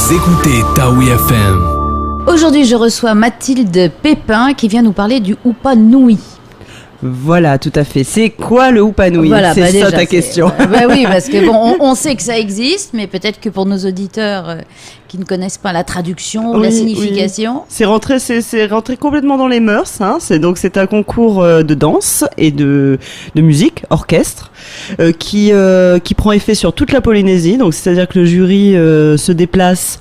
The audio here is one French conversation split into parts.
Vous écoutez Taoui FM. Aujourd'hui, je reçois Mathilde Pépin qui vient nous parler du Upa Nui. Voilà, tout à fait. C'est quoi le Upa Nui ? Voilà, c'est ça ta question. Oui, parce que bon, on sait que ça existe, mais peut-être que pour nos auditeurs qui ne connaissent pas la traduction ou la signification. Oui. C'est rentré complètement dans les mœurs. Hein. C'est un concours de danse et de musique, orchestre, qui prend effet sur toute la Polynésie. Donc, c'est-à-dire que le jury se déplace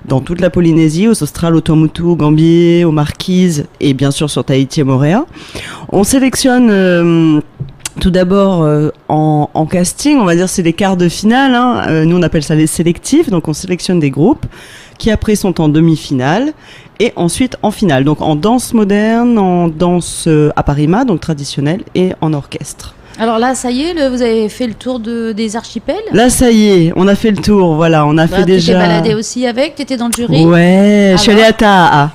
dans toute la Polynésie, aux Australes, au Tuamotu, au Gambier, aux Marquises et bien sûr sur Tahiti et Moorea. On sélectionne tout d'abord en casting, on va dire c'est les quarts de finale. Hein. Nous on appelle ça les sélectifs, donc on sélectionne des groupes qui après sont en demi-finale et ensuite en finale. Donc en danse moderne, en danse aparima, donc traditionnelle, et en orchestre. Alors là, ça y est, vous avez fait le tour des archipels ? Là, ça y est, on a fait le tour, voilà, on a fait déjà... Tu t'es baladé aussi avec ? Tu étais dans le jury ? Ouais, je suis allée à Taha.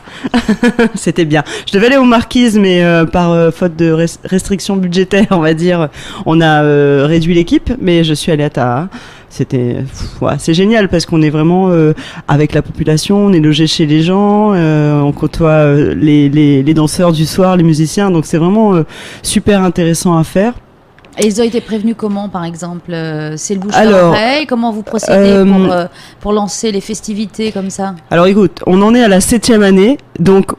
C'était bien. Je devais aller aux Marquises, mais par faute de restrictions budgétaires, on va dire, on a réduit l'équipe, mais je suis allée à Taha. C'est génial parce qu'on est vraiment avec la population, on est logé chez les gens, on côtoie les danseurs du soir, les musiciens, donc c'est vraiment super intéressant à faire. Et ils ont été prévenus comment, par exemple ? C'est le bouche à l'oreille ? Comment vous procédez pour lancer les festivités comme ça ? Alors écoute, on en est à la 7e année, donc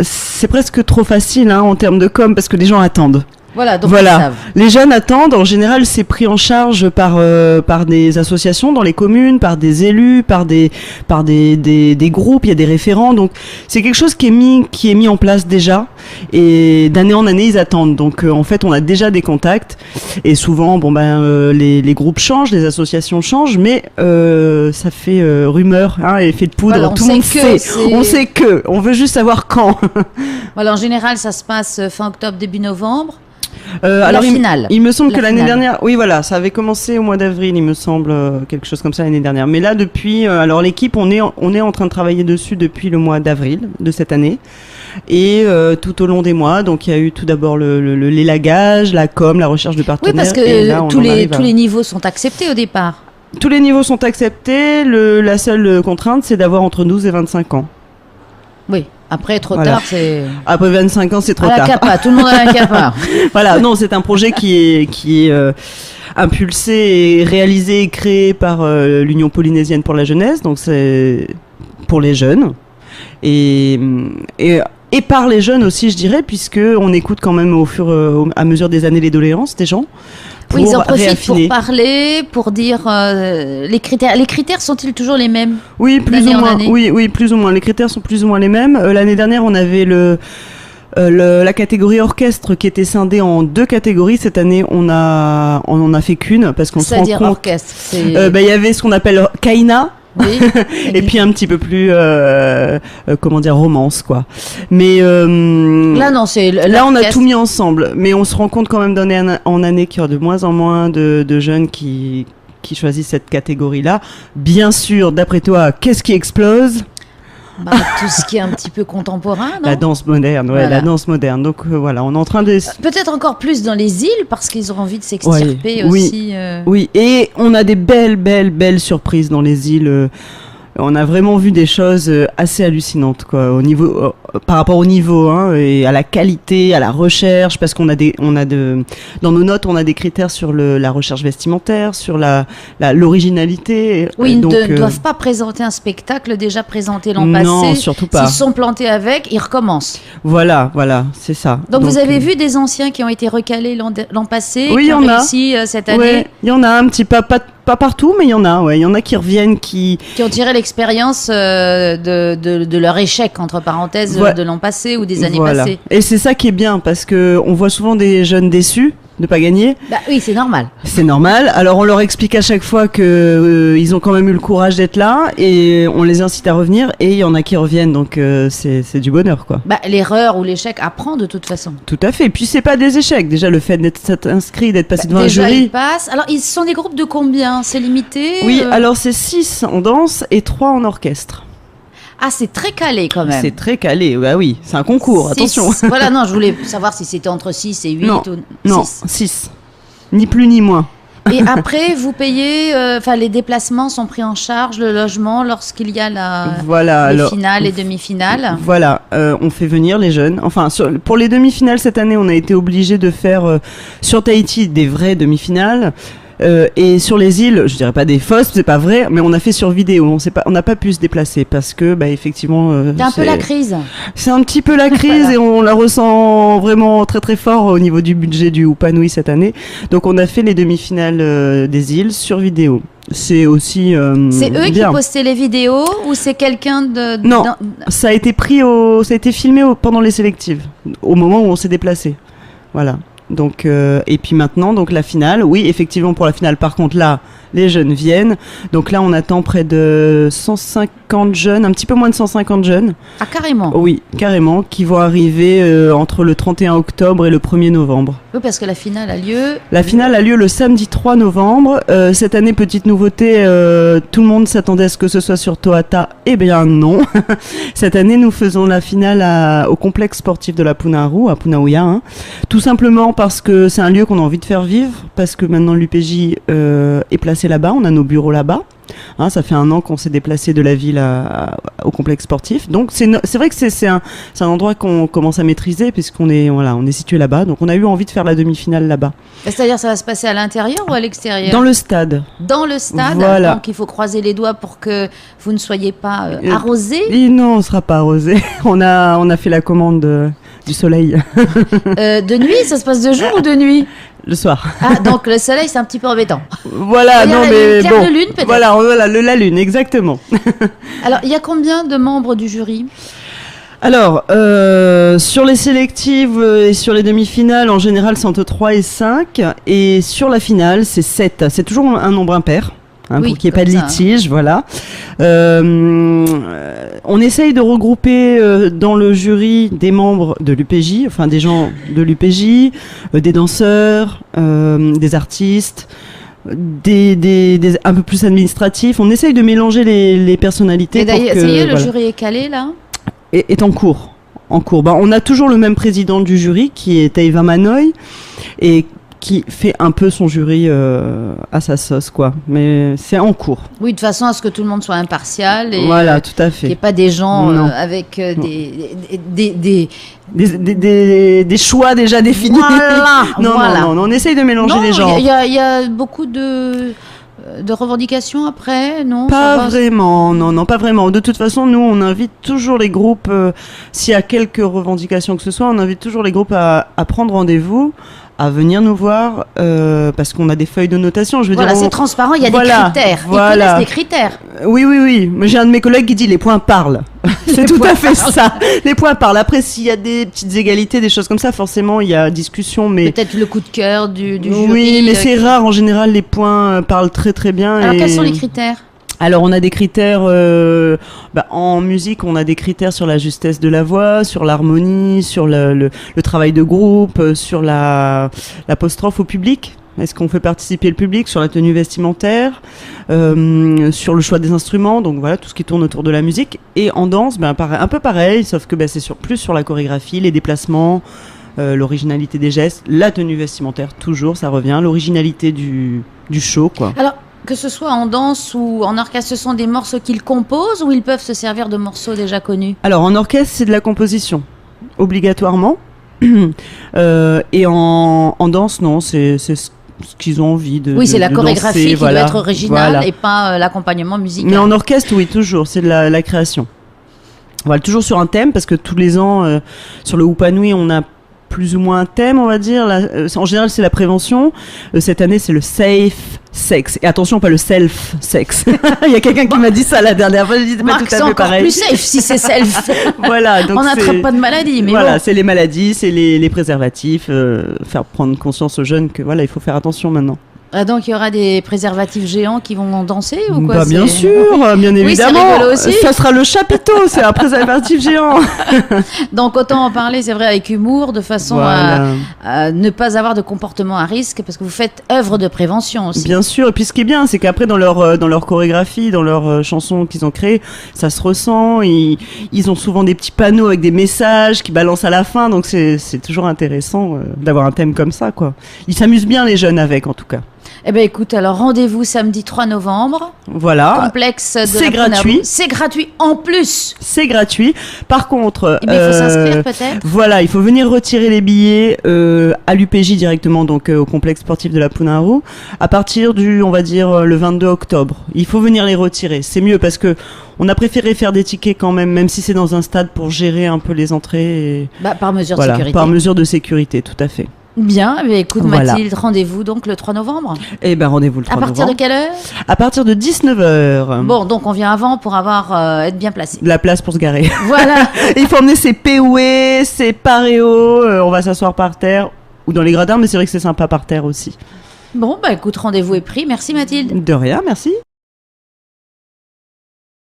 c'est presque trop facile en termes de com parce que les gens attendent. Voilà, donc ils savent. Les jeunes attendent. En général, c'est pris en charge par des associations dans les communes, par des élus, par des groupes. Il y a des référents. Donc, c'est quelque chose qui est mis en place déjà. Et d'année en année, ils attendent. Donc, en fait, on a déjà des contacts. Et souvent, les groupes changent, les associations changent, mais ça fait rumeur, effet de poudre. Voilà, tout le monde sait. On sait que. On veut juste savoir quand. Voilà, en général, ça se passe fin octobre, début novembre. Alors finale. Il me semble que l'année dernière, oui voilà, ça avait commencé au mois d'avril, il me semble, quelque chose comme ça l'année dernière. Mais là depuis, alors l'équipe, on est en train de travailler dessus depuis le mois d'avril de cette année et tout au long des mois. Donc il y a eu tout d'abord l'élagage, la com, la recherche de partenaires. Oui, parce que tous les niveaux sont acceptés au départ. Tous les niveaux sont acceptés. La seule contrainte, c'est d'avoir entre 12 et 25 ans. Oui. Après, trop tard, c'est... Après 25 ans, c'est trop tard. À la capa, tout le monde a la capa. Voilà, non, c'est un projet qui est impulsé et réalisé et créé par l'Union polynésienne pour la jeunesse, donc c'est pour les jeunes. Et par les jeunes aussi, je dirais, puisqu'on écoute quand même à mesure des années les doléances des gens. Oui, ils en profitent pour parler, pour dire les critères. Les critères sont-ils toujours les mêmes ? Oui, plus ou moins. Oui, plus ou moins. Les critères sont plus ou moins les mêmes. L'année dernière, on avait la catégorie orchestre qui était scindée en 2 catégories. Cette année, on en a fait qu'une parce qu'on se rend compte. C'est-à-dire orchestre. Il y avait ce qu'on appelle Kaina. Oui. Et puis un petit peu plus romance quoi. Mais là on a tout mis ensemble, mais on se rend compte quand même d'année en année qu'il y a de moins en moins de jeunes qui choisissent cette catégorie-là. Bien sûr, d'après toi, qu'est-ce qui explose ? Tout ce qui est un petit peu contemporain, non ? La danse moderne, voilà. La danse moderne. Donc voilà, on est en train de... Peut-être encore plus dans les îles, parce qu'ils ont envie de s'extirper aussi. Oui, et on a des belles surprises dans les îles. On a vraiment vu des choses assez hallucinantes, quoi, par rapport au niveau, et à la qualité, à la recherche, parce qu'on dans nos notes, on a des critères sur la recherche vestimentaire, sur l'originalité. Oui, ils ne doivent pas présenter un spectacle déjà présenté l'an passé. Non, surtout pas. S'ils sont plantés avec, ils recommencent. Voilà, c'est ça. Donc vous avez vu des anciens qui ont été recalés l'an passé, oui, qui ont réussi cette année. Oui, il y en a un petit peu, pas partout, mais il y en a qui reviennent, qui ont tiré l'expérience de leur échec, entre parenthèses, de l'an passé ou des années passées. Et c'est ça qui est bien, parce qu'on voit souvent des jeunes déçus de pas gagner. Oui, c'est normal. C'est normal. Alors on leur explique à chaque fois que ils ont quand même eu le courage d'être là et on les incite à revenir et il y en a qui reviennent, donc c'est du bonheur, quoi. L'erreur ou l'échec apprend de toute façon. Tout à fait. Et puis c'est pas des échecs. Déjà le fait d'être inscrit, d'être passé devant un jury. Ils passent. Alors ils sont des groupes de combien ? C'est limité ? Oui, alors c'est 6 en danse et 3 en orchestre. Ah, c'est très calé quand même. C'est très calé, oui. C'est un concours, attention. Voilà, non, je voulais savoir si c'était entre 6 et 8 non, 6. Ni plus ni moins. Et après, vous payez, les déplacements sont pris en charge, le logement, lorsqu'il y a les finales et demi-finales. Voilà, on fait venir les jeunes. Enfin, pour les demi-finales cette année, on a été obligé de faire sur Tahiti des vraies demi-finales. Et sur les îles, je dirais pas des fausses, c'est pas vrai, mais on a fait sur vidéo. On n'a pas pu se déplacer parce que, effectivement, c'est un peu la crise. C'est un petit peu la crise voilà. Et on la ressent vraiment très très fort au niveau du budget du Upanui cette année. Donc on a fait les demi-finales des îles sur vidéo. C'est aussi c'est eux bien. Qui postaient les vidéos ou c'est quelqu'un Non, ça a été filmé pendant les sélectives, au moment où on s'est déplacé. Voilà. Donc et puis maintenant donc la finale, oui effectivement pour la finale par contre là les jeunes viennent, donc là on attend près de 150 jeunes, un petit peu moins de 150 jeunes. Ah carrément. Oui carrément, qui vont arriver entre le 31 octobre et le 1er novembre. Oui parce que la finale a lieu. La finale a lieu le samedi 3 novembre. Cette année petite nouveauté, tout le monde s'attendait à ce que ce soit sur Tohata, eh bien non. Cette année nous faisons la finale au complexe sportif de la Punaru à Punauia, hein. Tout simplement parce que c'est un lieu qu'on a envie de faire vivre, parce que maintenant l'UPJ est placé là-bas, on a nos bureaux là-bas. Hein, ça fait 1 an qu'on s'est déplacé de la ville au complexe sportif. Donc c'est vrai que c'est un endroit qu'on commence à maîtriser puisqu'on est situé là-bas. Donc on a eu envie de faire la demi-finale là-bas. C'est-à-dire ça va se passer à l'intérieur ou à l'extérieur ? Dans le stade. Dans le stade. Voilà. Donc il faut croiser les doigts pour que vous ne soyez pas arrosé. Et non, on ne sera pas arrosé. On a fait la commande du soleil. De nuit, ça se passe de jour ou de nuit ? Le soir. Ah, donc le soleil, c'est un petit peu embêtant. Voilà, non mais bon. De lune, peut-être. Voilà, la lune, exactement. Alors, il y a combien de membres du jury ? Alors, sur les sélectives et sur les demi-finales, en général, c'est entre 3 et 5. Et sur la finale, c'est 7. C'est toujours un nombre impair. Hein, oui, pour qu'il n'y ait pas de litige, voilà. On essaye de regrouper dans le jury des membres de l'UPJ, enfin des gens de l'UPJ, des danseurs, des artistes, des un peu plus administratifs. On essaye de mélanger les personnalités. Et d'ailleurs, ça y est, le jury est calé là ? Est en cours. On a toujours le même président du jury qui est Teiva Manoy et qui fait un peu son jury à sa sauce, quoi. Mais c'est en cours. Oui, de façon à ce que tout le monde soit impartial. Et, voilà, tout à fait. Qu'il n'y ait pas des gens avec des choix déjà définis. Voilà. Non, on essaye de mélanger les gens. Il y a beaucoup de revendications après, non ? Pas vraiment, non, pas vraiment. De toute façon, nous, on invite toujours les groupes, s'il y a quelques revendications que ce soit, on invite toujours les groupes à prendre rendez-vous, à venir nous voir, parce qu'on a des feuilles de notation. Je veux dire, c'est transparent, il y a des critères. Ils connaissent les critères. Oui. Mais j'ai un de mes collègues qui dit les points parlent. C'est tout à fait ça. Les points parlent. Après, s'il y a des petites égalités, des choses comme ça, forcément, il y a discussion. Mais peut-être le coup de cœur du jury. Oui, mais c'est rare. En général, les points parlent très très bien. Alors, quels sont les critères ? Alors on a des critères, en musique on a des critères sur la justesse de la voix, sur l'harmonie, sur le travail de groupe, sur l'apostrophe au public. Est-ce qu'on fait participer le public, sur la tenue vestimentaire, sur le choix des instruments, donc voilà tout ce qui tourne autour de la musique. Et en danse, un peu pareil, sauf que c'est plus sur la chorégraphie, les déplacements, l'originalité des gestes, la tenue vestimentaire toujours, ça revient, l'originalité du show, quoi. Alors, que ce soit en danse ou en orchestre, ce sont des morceaux qu'ils composent ou ils peuvent se servir de morceaux déjà connus ? Alors en orchestre, c'est de la composition, obligatoirement. Et en danse, non, c'est ce qu'ils ont envie de. Oui, c'est la chorégraphie danser, qui doit être originale et pas l'accompagnement musical. Mais en orchestre, oui, toujours, c'est de la création. Voilà, toujours sur un thème, parce que tous les ans, sur le Upanui, on a plus ou moins un thème, on va dire. En général, c'est la prévention. Cette année, c'est le safe sex. Et attention, pas le self-sex. Il y a quelqu'un qui m'a dit ça la dernière fois. Je dis, c'est pas tout à fait pareil. Plus safe si c'est self. Voilà. Donc on n'attrape pas de maladie. Mais voilà, c'est les maladies, c'est les préservatifs. Faire prendre conscience aux jeunes que il faut faire attention maintenant. Ah, donc il y aura des préservatifs géants qui vont danser ou quoi ? Bien sûr, bien évidemment. Oui, c'est rigolo aussi. Ça sera le chapiteau, c'est un préservatif géant. Donc autant en parler, c'est vrai, avec humour, de façon à ne pas avoir de comportement à risque, parce que vous faites œuvre de prévention aussi. Bien sûr, et puis ce qui est bien, c'est qu'après dans leur chorégraphie, dans leurs chansons qu'ils ont créées, ça se ressent. Ils ont souvent des petits panneaux avec des messages qui balancent à la fin, donc c'est toujours intéressant d'avoir un thème comme ça, quoi. Ils s'amusent bien les jeunes avec, en tout cas. Eh ben écoute, alors rendez-vous samedi 3 novembre. Voilà. Complexe de C'est gratuit. C'est gratuit en plus. C'est gratuit. Par contre, mais il faut s'inscrire peut-être. Voilà, il faut venir retirer les billets à l'UPJ directement, donc au complexe sportif de la Pounaroux, à partir du, on va dire, le 22 octobre. Il faut venir les retirer. C'est mieux parce que on a préféré faire des tickets quand même si c'est dans un stade, pour gérer un peu les entrées. Et... par mesure de sécurité. Par mesure de sécurité, tout à fait. Bien, mais écoute Mathilde, rendez-vous donc le 3 novembre. Eh ben rendez-vous le 3 novembre. À partir de quelle heure? À partir de 19h. Bon, donc on vient avant pour être bien placé. La place pour se garer. Voilà. Il faut emmener ses POE, ses paréos, on va s'asseoir par terre ou dans les gradins, mais c'est vrai que c'est sympa par terre aussi. Bon, écoute, rendez-vous est pris. Merci Mathilde. De rien, merci.